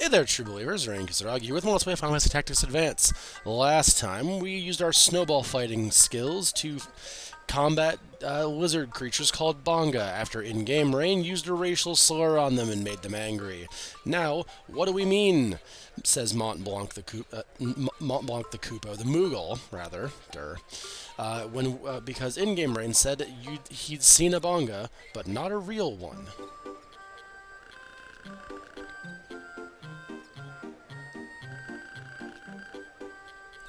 Hey there, true believers. Rain Kisaragi with Let's Play Final Fantasy Tactics Advance. Last time, we used our snowball fighting skills to combat lizard creatures called Bonga after in-game Rain used a racial slur on them and made them angry. Now, what do we mean? Says Montblanc the Koopo, the Moogle, rather, because in-game Rain said he'd seen a Bonga, but not a real one.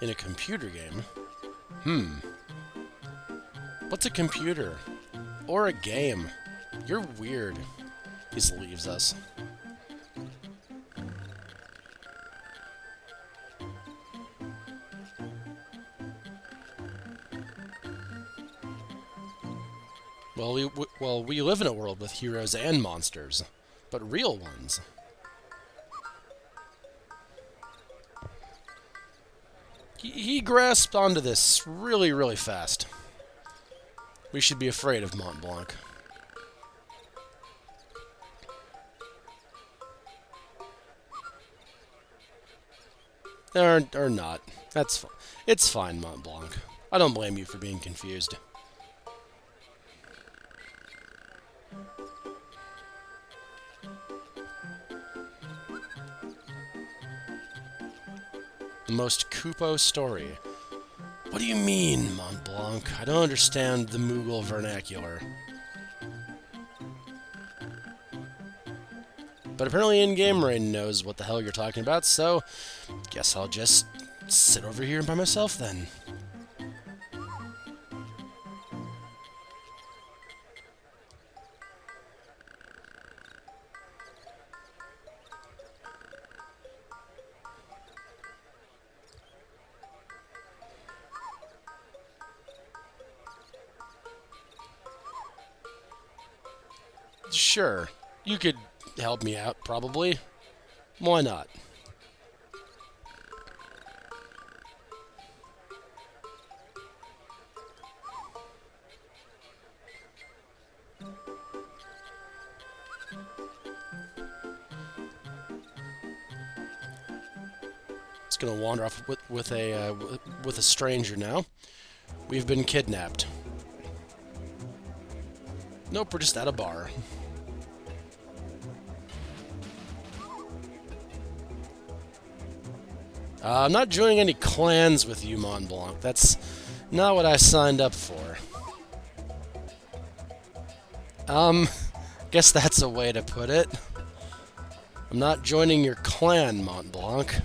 In a computer game? What's a computer? Or a game? You're weird. He just leaves us. Well, we live in a world with heroes and monsters, but real ones. He grasped onto this really, really fast. We should be afraid of Montblanc. Or not. That's fine. It's fine, Montblanc. I don't blame you for being confused. The most Koopo story. What do you mean, Montblanc? I don't understand the Moogle vernacular. But apparently in-game Rain knows what the hell you're talking about, so guess I'll just sit over here by myself then. Sure, you could help me out, probably. Why not? Just gonna wander off with a stranger now. We've been kidnapped. Nope, we're just at a bar. I'm not joining any clans with you, Montblanc. That's not what I signed up for. Guess that's a way to put it. I'm not joining your clan, Montblanc.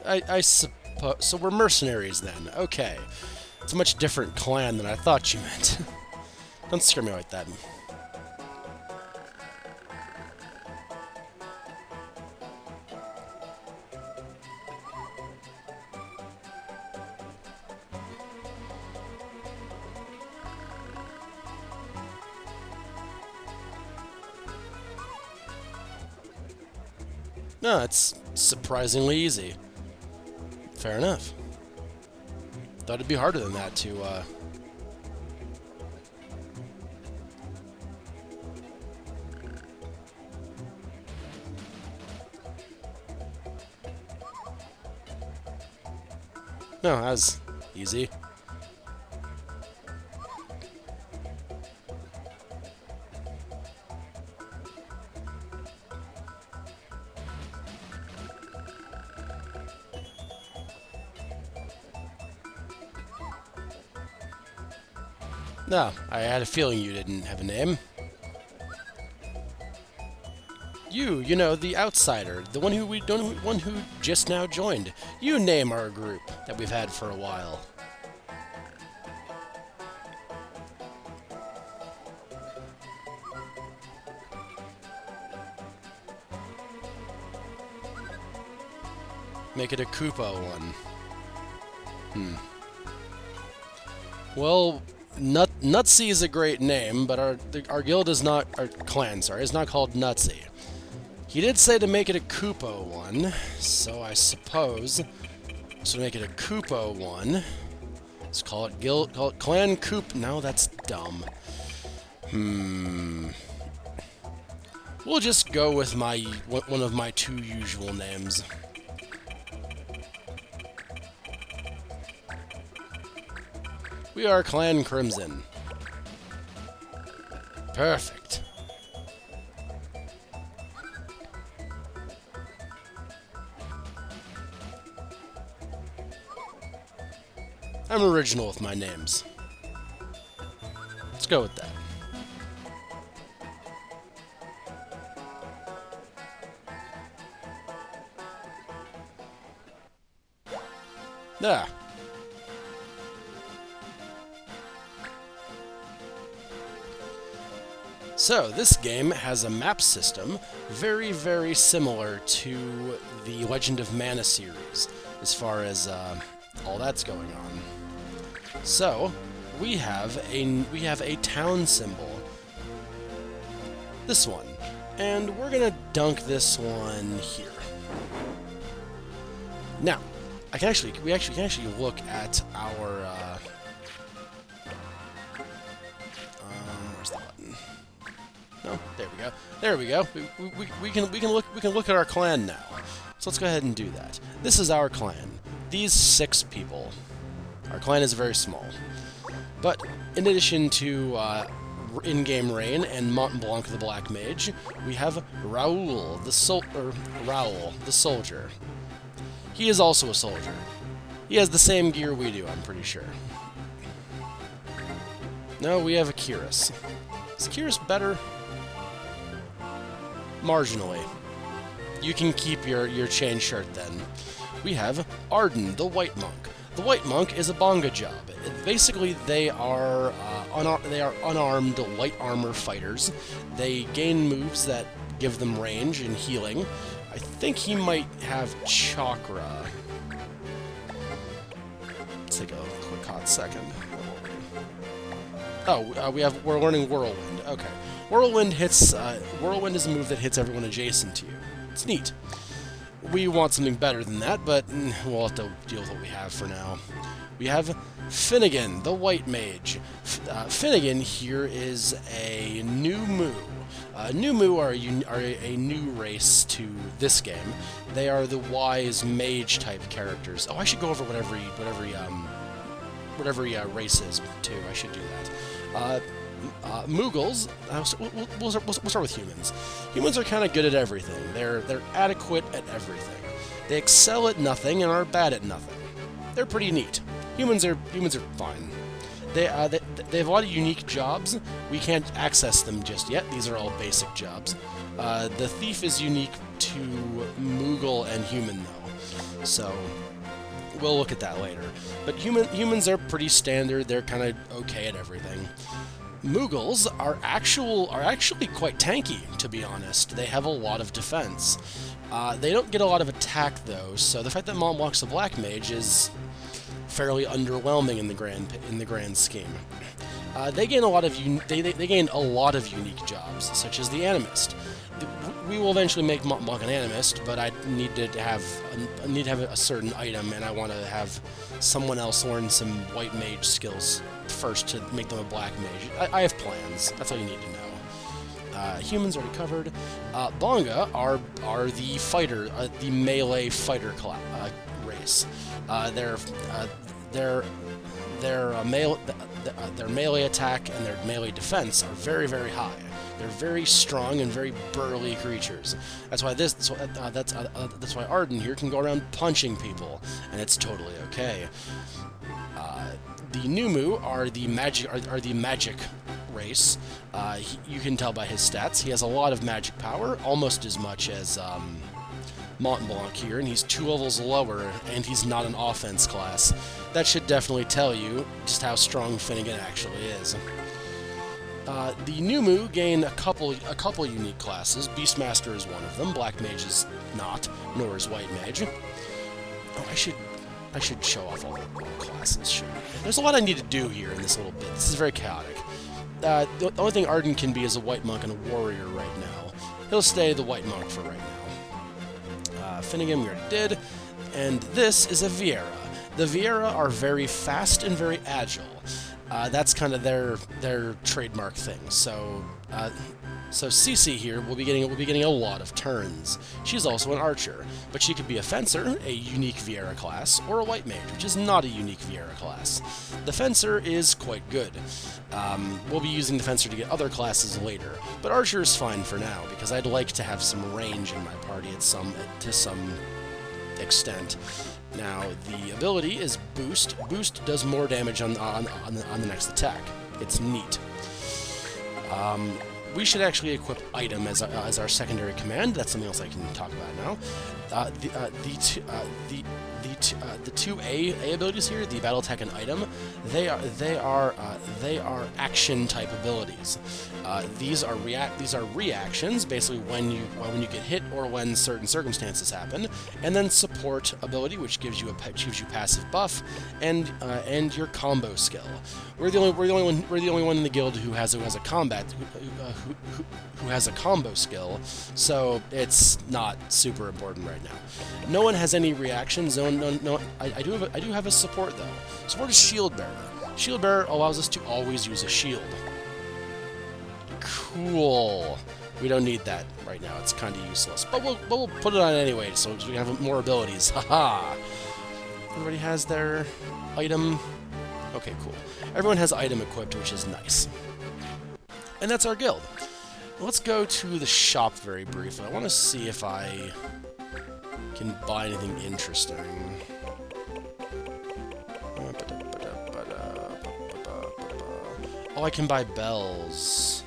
I suppose... So we're mercenaries, then. Okay. It's a much different clan than I thought you meant. Don't scare me like that. No, it's surprisingly easy. Fair enough. Thought it'd be harder than that to, No, that was easy. No, I had a feeling you didn't have a name. You know, the outsider, the one who just now joined. You name our group that we've had for a while. Make it a Koopa one. Well, Nutsy is a great name, but our guild is not... Our clan, sorry, is not called Nutsy. He did say to make it a Koopa one, so I suppose... So to make it a Koopa one... Let's call it Clan Coop... No, that's dumb. We'll just go with one of my two usual names. We are Clan Crimson. Perfect. I'm original with my names. Let's go with that. Ah. So, this game has a map system very, very similar to the Legend of Mana series, as far as all that's going on. So, we have a town symbol. This one. And we're gonna dunk this one here. Now, we can actually look at our where's the button? No, there we go. There we go. We can look at our clan now. So let's go ahead and do that. This is our clan. These 6 people. Our clan is very small. But in addition to in-game Rain and Montblanc the Black Mage, we have Raoul the soldier. He is also a soldier. He has the same gear we do, I'm pretty sure. No, we have Akiris. Is Akiris better? Marginally. You can keep your chain shirt then. We have Arden, the White Monk. The White Monk is a bonga job. Basically, they are unarmed light armor fighters. They gain moves that give them range and healing. I think he might have chakra. Let's take a quick hot second. Oh, we're learning Whirlwind. Okay, Whirlwind hits. Whirlwind is a move that hits everyone adjacent to you. It's neat. We want something better than that, but we'll have to deal with what we have for now. We have Finnegan, the White Mage. Finnegan here is a new Moo. New Moo are a new race to this game. They are the wise mage type characters. Oh, I should go over what every race is too. I should do that. Moogles. We'll start with humans. Humans are kind of good at everything. They're adequate at everything. They excel at nothing and are bad at nothing. They're pretty neat. Humans are fine. They have a lot of unique jobs. We can't access them just yet. These are all basic jobs. The thief is unique to Moogle and human though, so we'll look at that later. But humans are pretty standard. They're kind of okay at everything. Moogles are actually quite tanky, to be honest. They have a lot of defense. They don't get a lot of attack though, so the fact that Montblanc's a Black Mage is fairly underwhelming in the grand scheme. They gain a lot of unique jobs, such as the Animist. We will eventually make Montblanc an Animist, but I need to have a certain item, and I want to have someone else learn some White Mage skills first to make them a Black Mage. I have plans. That's all you need to know. Humans already covered. Bonga are the fighter, the melee fighter race. Their melee attack and their melee defense are very, very high. They're very strong and very burly creatures. That's why that's why Arden here can go around punching people, and it's totally okay. The Numu are the magic race. You can tell by his stats. He has a lot of magic power, almost as much as Montblanc here, and he's 2 levels lower, and he's not an offense class. That should definitely tell you just how strong Finnegan actually is. The Numu gain a couple unique classes. Beastmaster is one of them. Black Mage is not, nor is White Mage. Oh, I should show off all the classes. Sure. There's a lot I need to do here in this little bit. This is very chaotic. The only thing Arden can be is a White Monk and a Warrior right now. He'll stay the white monk for right now. Finnegan we already did. And this is a Vieira. The Vieira are very fast and very agile. That's kind of their trademark thing. So Cece here will be getting a lot of turns. She's also an archer, but she could be a fencer, a unique Vieira class, or a white mage, which is not a unique Vieira class. The fencer is quite good. We'll be using the fencer to get other classes later, but archer is fine for now because I'd like to have some range in my party to some extent. Now the ability is boost. Boost does more damage on the next attack. It's neat. We should actually equip item as our secondary command. That's something else I can talk about now. The two A abilities here, the battle tech and item, they are action type abilities. These are reactions, basically when you get hit or when certain circumstances happen, and then support ability, which gives you passive buff, and your combo skill. We're the only one in the guild who has a combat who has a combo skill, so it's not super important right now. No one has any reactions. No. I do have a support though. Support is Shield Bearer. Shield Bearer allows us to always use a shield. Cool. We don't need that right now. It's kind of useless, but we'll put it on anyway, so we can have more abilities. Haha. Everybody has their item. Okay, cool. Everyone has item equipped, which is nice. And that's our guild. Let's go to the shop very briefly. I want to see if I can buy anything interesting. Oh, I can buy bells.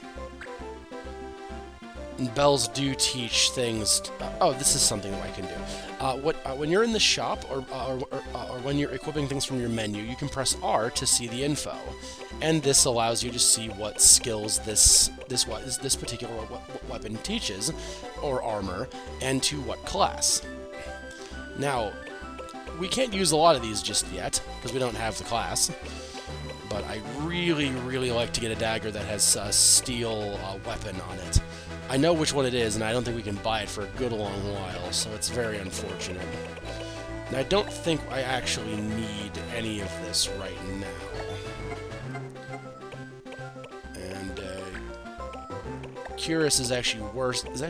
And bells do teach things. Oh, this is something that I can do. When you're in the shop or when you're equipping things from your menu, you can press R to see the info, and this allows you to see what skills this particular weapon teaches, or armor, and to what class. Now, we can't use a lot of these just yet because we don't have the class. But I really, really like to get a dagger that has a steel weapon on it. I know which one it is, and I don't think we can buy it for a good long while, so it's very unfortunate. And I don't think I actually need any of this right now. And Cuirass is actually worse. It's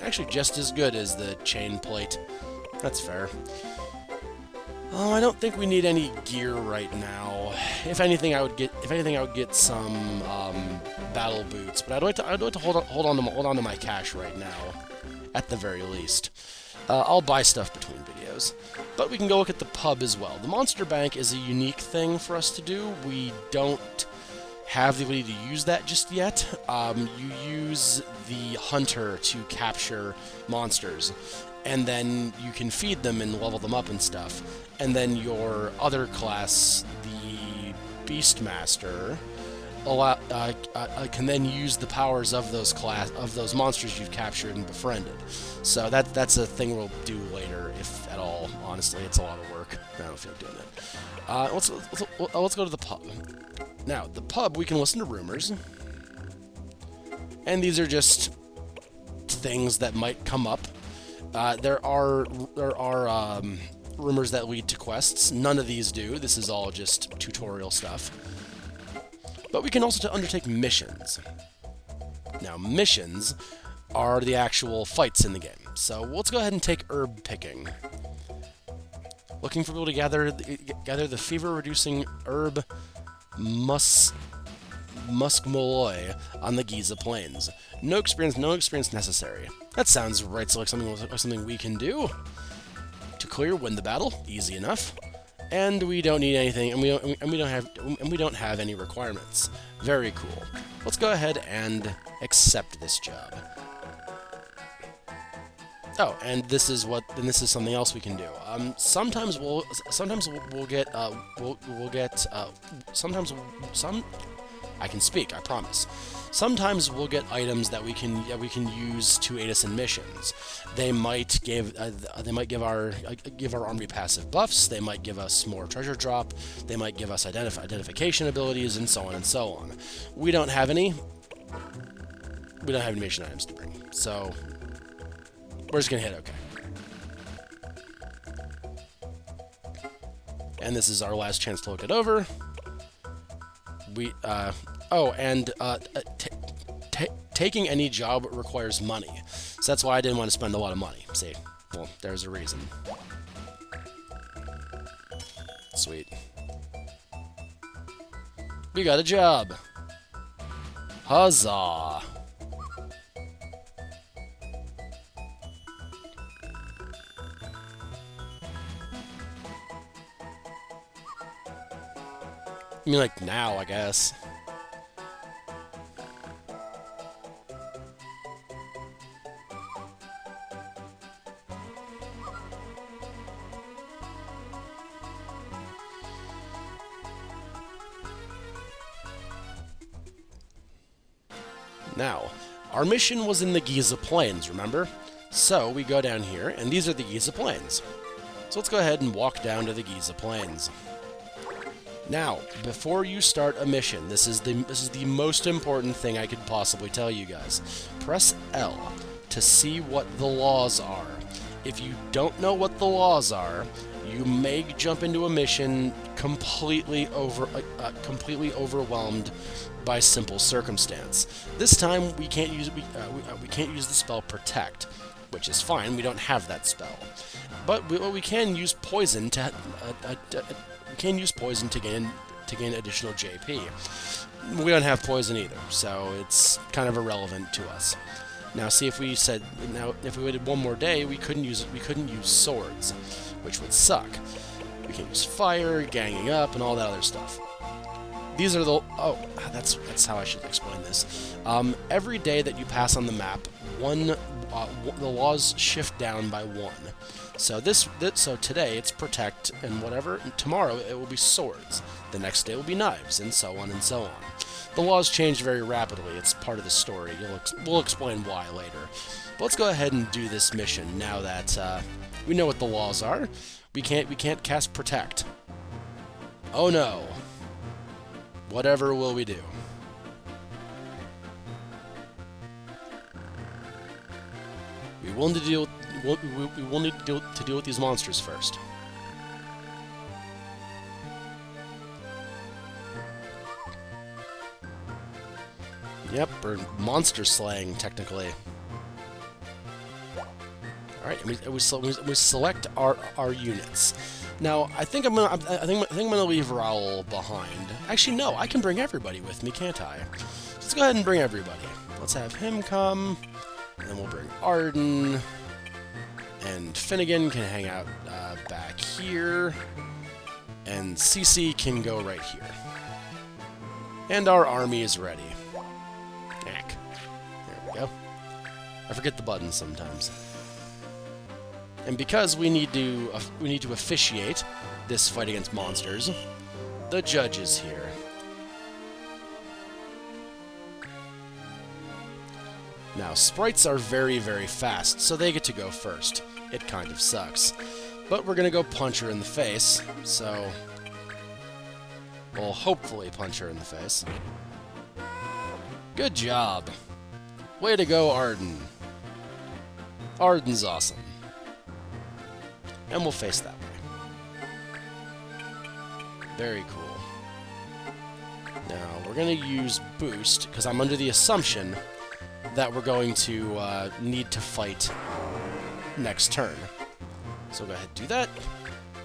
actually just as good as the chain plate. That's fair. Oh, I don't think we need any gear right now. If anything, I would get some battle boots. But I'd like to hold on to my cash right now, at the very least. I'll buy stuff between videos. But we can go look at the pub as well. The Monster Bank is a unique thing for us to do. We don't have the ability to use that just yet. You use the hunter to capture monsters, and then you can feed them and level them up and stuff. And then your other class, the Beastmaster, can then use the powers of those monsters you've captured and befriended. So that's a thing we'll do later, if at all. Honestly, it's a lot of work. I don't feel like doing it. Let's go to the pub. Now, the pub, we can listen to rumors, and these are just things that might come up. There are rumors that lead to quests. None of these do. This is all just tutorial stuff. But we can also undertake missions. Now, missions are the actual fights in the game. So let's go ahead and take herb picking. Looking for people to gather the fever-reducing herb muskmoloi on the Giza Plains. No experience necessary. That sounds right. So like something we can do. To clear, win the battle, easy enough, and we don't need anything, and we don't have any requirements. Very cool. Let's go ahead and accept this job. Oh, and this is something else we can do. Sometimes I can speak, I promise. Sometimes we'll get items that we can use to aid us in missions. They might give our army passive buffs. They might give us more treasure drop. They might give us identification abilities, and so on and so on. We don't have any. we don't have any mission items to bring. So we're just gonna hit OK. And this is our last chance to look it over. Taking any job requires money. So that's why I didn't want to spend a lot of money. See? Well, there's a reason. Sweet. We got a job. Huzzah! I mean, like, now, I guess. Now, our mission was in the Giza Plains, remember? So, we go down here, and these are the Giza Plains. So let's go ahead and walk down to the Giza Plains. Now, before you start a mission, this is the most important thing I could possibly tell you guys. Press L to see what the laws are. If you don't know what the laws are, you may jump into a mission completely overwhelmed by simple circumstance. This time we can't use the spell Protect, which is fine. We don't have that spell, but we can use poison to gain additional JP. We don't have poison either, so it's kind of irrelevant to us. Now, see, if we waited one more day, we couldn't use swords, which would suck. We can use fire, ganging up, and all that other stuff. These are the that's how I should explain this. Every day that you pass on the map, the laws shift down by 1. So so today it's Protect and whatever. And tomorrow it will be swords. The next day will be knives, and so on and so on. The laws change very rapidly. It's part of the story. We'll explain why later. But let's go ahead and do this mission now that we know what the laws are. We can't cast Protect. Oh no. Whatever will we do? We will need to deal with these monsters first. Yep, we're monster slaying technically. All right, and we select our units. Now, I think I'm gonna leave Raoul behind. Actually, no, I can bring everybody with me, can't I? Let's go ahead and bring everybody. Let's have him come, and then we'll bring Arden, and Finnegan can hang out back here, and Cece can go right here. And our army is ready. Heck. There we go. I forget the buttons sometimes. And because we need to officiate this fight against monsters, the judge is here. Now, sprites are very, very fast, so they get to go first. It kind of sucks. But we're gonna go punch her in the face, so we'll hopefully punch her in the face. Good job. Way to go, Arden. Arden's awesome. And we'll face that way. Very cool. Now, we're going to use Boost, because I'm under the assumption that we're going to need to fight next turn. So go ahead and do that,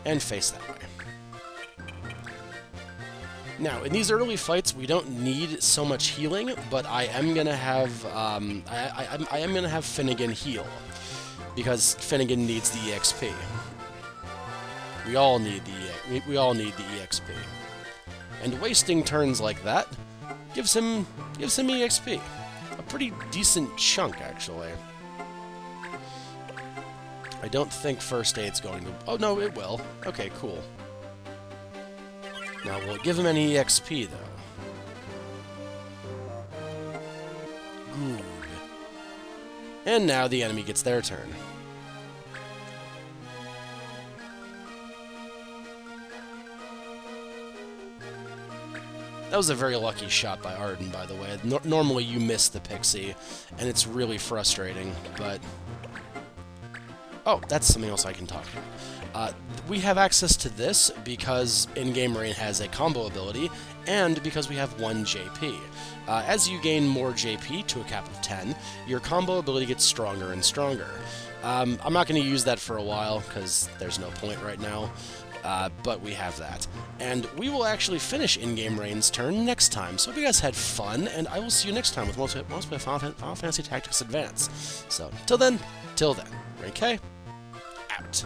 and face that way. Now, in these early fights, we don't need so much healing, but I am going to have I am going to have Finnegan heal, because Finnegan needs the EXP. We all need the EXP, and wasting turns like that gives him EXP, a pretty decent chunk actually. I don't think first aid's going to. Oh no, it will. Okay, cool. Now will it give him any EXP though? Good. And now the enemy gets their turn. That was a very lucky shot by Arden, by the way. Normally you miss the pixie, and it's really frustrating, but... Oh, that's something else I can talk about. We have access to this because in-game rain has a combo ability, and because we have 1 JP. As you gain more JP to a cap of 10, your combo ability gets stronger and stronger. I'm not going to use that for a while, because there's no point right now, but we have that. And we will actually finish in-game rain's turn next time, so hope you guys had fun, and I will see you next time with Multiplayer Final Fantasy Tactics Advance. So, till then, Rain K, out.